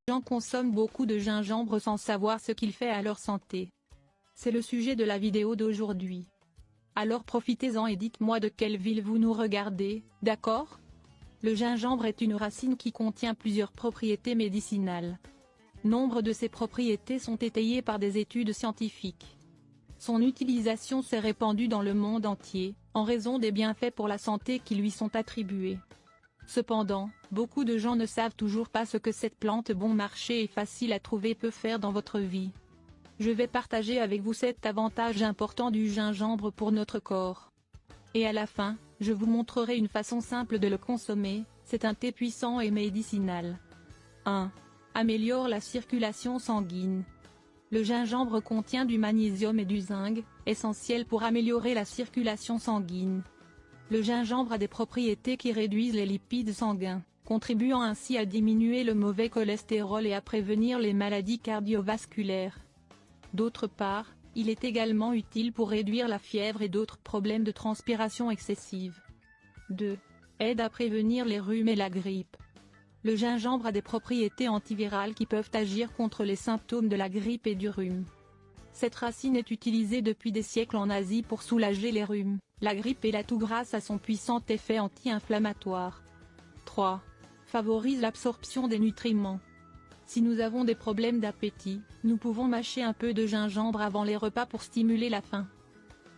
Les gens consomment beaucoup de gingembre sans savoir ce qu'il fait à leur santé. C'est le sujet de la vidéo d'aujourd'hui. Alors profitez-en et dites-moi de quelle ville vous nous regardez, d'accord? Le gingembre est une racine qui contient plusieurs propriétés médicinales. Nombre de ces propriétés sont étayées par des études scientifiques. Son utilisation s'est répandue dans le monde entier, en raison des bienfaits pour la santé qui lui sont attribués. Cependant, beaucoup de gens ne savent toujours pas ce que cette plante bon marché et facile à trouver peut faire dans votre vie. Je vais partager avec vous 7 avantages importants du gingembre pour notre corps. Et à la fin, je vous montrerai une façon simple de le consommer. C'est un thé puissant et médicinal. 1. Améliore la circulation sanguine. Le gingembre contient du magnésium et du zinc, essentiels pour améliorer la circulation sanguine. Le gingembre a des propriétés qui réduisent les lipides sanguins, contribuant ainsi à diminuer le mauvais cholestérol et à prévenir les maladies cardiovasculaires. D'autre part, il est également utile pour réduire la fièvre et d'autres problèmes de transpiration excessive. 2. Aide à prévenir les rhumes et la grippe. Le gingembre a des propriétés antivirales qui peuvent agir contre les symptômes de la grippe et du rhume. Cette racine est utilisée depuis des siècles en Asie pour soulager les rhumes, la grippe et la toux grâce à son puissant effet anti-inflammatoire. 3. Favorise l'absorption des nutriments. Si nous avons des problèmes d'appétit, nous pouvons mâcher un peu de gingembre avant les repas pour stimuler la faim.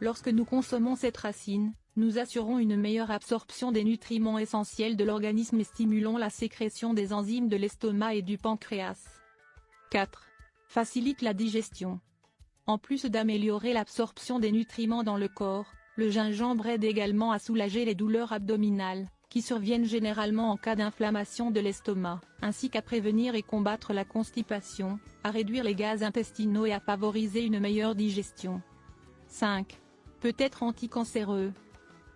Lorsque nous consommons cette racine, nous assurons une meilleure absorption des nutriments essentiels de l'organisme et stimulons la sécrétion des enzymes de l'estomac et du pancréas. 4. Facilite la digestion. En plus d'améliorer l'absorption des nutriments dans le corps, le gingembre aide également à soulager les douleurs abdominales, qui surviennent généralement en cas d'inflammation de l'estomac, ainsi qu'à prévenir et combattre la constipation, à réduire les gaz intestinaux et à favoriser une meilleure digestion. 5. Peut être anticancéreux.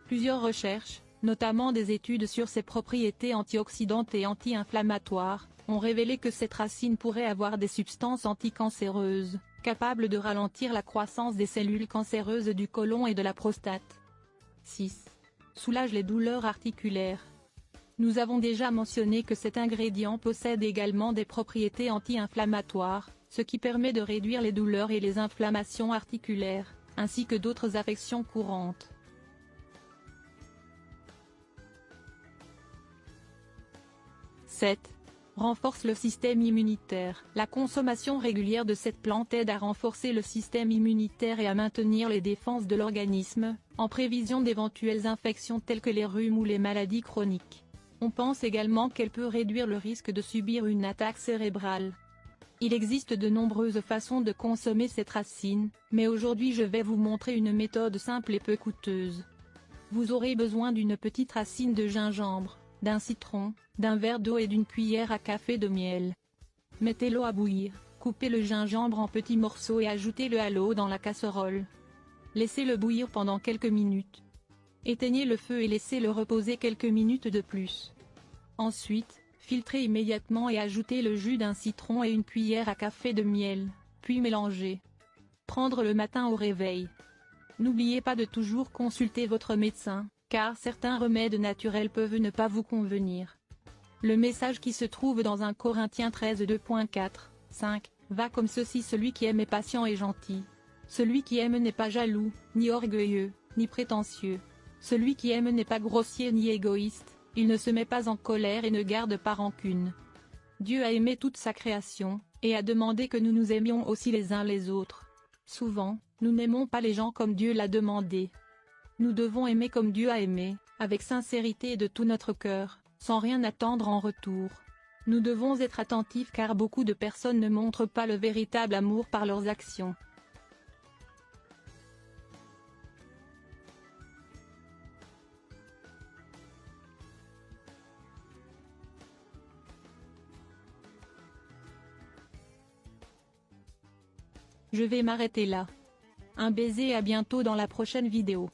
Plusieurs recherches, notamment des études sur ses propriétés antioxydantes et anti-inflammatoires, ont révélé que cette racine pourrait avoir des substances anticancéreuses, capables de ralentir la croissance des cellules cancéreuses du côlon et de la prostate. 6. Soulage les douleurs articulaires. Nous avons déjà mentionné que cet ingrédient possède également des propriétés anti-inflammatoires, ce qui permet de réduire les douleurs et les inflammations articulaires, ainsi que d'autres affections courantes. 7. Renforce le système immunitaire. La consommation régulière de cette plante aide à renforcer le système immunitaire et à maintenir les défenses de l'organisme, en prévision d'éventuelles infections telles que les rhumes ou les maladies chroniques. On pense également qu'elle peut réduire le risque de subir une attaque cérébrale. Il existe de nombreuses façons de consommer cette racine, mais aujourd'hui je vais vous montrer une méthode simple et peu coûteuse. Vous aurez besoin d'une petite racine de gingembre, d'un citron, d'un verre d'eau et d'une cuillère à café de miel. Mettez l'eau à bouillir, coupez le gingembre en petits morceaux et ajoutez-le à l'eau dans la casserole. Laissez-le bouillir pendant quelques minutes. Éteignez le feu et laissez-le reposer quelques minutes de plus. Ensuite, filtrez immédiatement et ajoutez le jus d'un citron et une cuillère à café de miel, puis mélangez. Prendre le matin au réveil. N'oubliez pas de toujours consulter votre médecin, car certains remèdes naturels peuvent ne pas vous convenir. Le message qui se trouve dans 1 Corinthiens 13 2.4, 5, va comme ceci: celui qui aime est patient et gentil. Celui qui aime n'est pas jaloux, ni orgueilleux, ni prétentieux. Celui qui aime n'est pas grossier ni égoïste, il ne se met pas en colère et ne garde pas rancune. Dieu a aimé toute sa création, et a demandé que nous nous aimions aussi les uns les autres. Souvent, nous n'aimons pas les gens comme Dieu l'a demandé. Nous devons aimer comme Dieu a aimé, avec sincérité et de tout notre cœur, sans rien attendre en retour. Nous devons être attentifs car beaucoup de personnes ne montrent pas le véritable amour par leurs actions. Je vais m'arrêter là. Un baiser et à bientôt dans la prochaine vidéo.